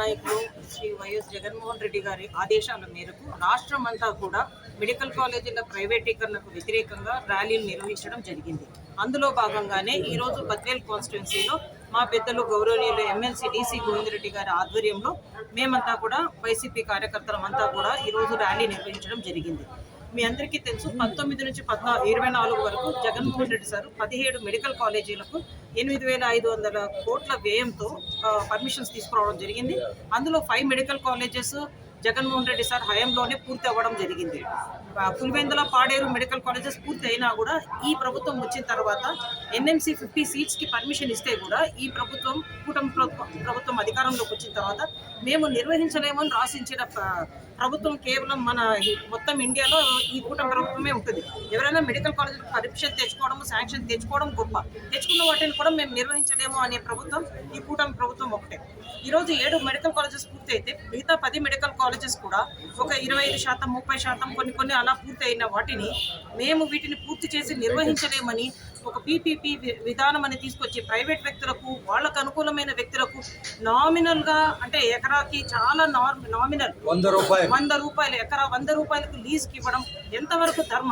నాయకులు శ్రీ వైఎస్ జగన్మోహన్ రెడ్డి గారి ఆదేశాల మేరకు రాష్ట్రం అంతా కూడా మెడికల్ కాలేజీల ప్రైవేటీకరణకు వ్యతిరేకంగా ర్యాలీలు నిర్వహించడం జరిగింది. అందులో భాగంగానే ఈరోజు బద్వేల్ కాన్స్టిట్యున్సీలో మా పెద్దలు గౌరవనీయులు ఎమ్మెల్సీ డీసీ గోవిందరెడ్డి గారి ఆధ్వర్యంలో మేమంతా కూడా వైసీపీ కార్యకర్తలమంతా కూడా ఈరోజు ర్యాలీ నిర్వహించడం జరిగింది. మీ అందరికీ తెలుసు, 19 నుంచి 24 వరకు జగన్మోహన్ రెడ్డి సార్ 17 మెడికల్ కాలేజీలకు 8,500 కోట్ల వ్యయంతో పర్మిషన్స్ తీసుకురావడం జరిగింది. అందులో 5 medical colleges Jaganmohan Reddy sir హయాంలోనే పూర్తి అవ్వడం జరిగింది. పులివెందుల, పాడేరు మెడికల్ కాలేజెస్ పూర్తి అయినా కూడా ఈ ప్రభుత్వం వచ్చిన తర్వాత ఎన్ఎంసీ 50 సీట్స్కి పర్మిషన్ ఇస్తే కూడా ఈ ప్రభుత్వం కూటమి ప్రభుత్వం అధికారంలోకి వచ్చిన తర్వాత మేము నిర్వహించలేమని రాసించిన ప్రభుత్వం కేవలం మన మొత్తం ఇండియాలో ఈ కూటమి ప్రభుత్వమే ఉంటుంది. ఎవరైనా మెడికల్ కాలేజ్ పర్మిషన్ తెచ్చుకోవడం, శాంక్షన్ తెచ్చుకోవడం గొప్ప, తెచ్చుకున్న వాటిని కూడా మేము నిర్వహించలేము అనే ప్రభుత్వం ఈ కూటమి ప్రభుత్వం ఒకటే. ఈరోజు 7 మెడికల్ కాలేజెస్ పూర్తి అయితే మిగతా 10 మెడికల్ కాలేజెస్ కూడా ఒక 25%, 30% కొన్ని అలా పూర్తి అయిన వాటిని మేము వీటిని పూర్తి చేసి నిర్వహించలేమని ఒక పీపీపీ విధానం అని తీసుకొచ్చి ప్రైవేట్ వ్యక్తులకు, వాళ్ళకు అనుకూలమైన వ్యక్తులకు నామినల్గా, అంటే ఎకరాకి చాలా నామినల్ 100 రూపాయలు ఎకరా 100 రూపాయలకు లీజ్కి ఇవ్వడం ఎంతవరకు ధర్మం?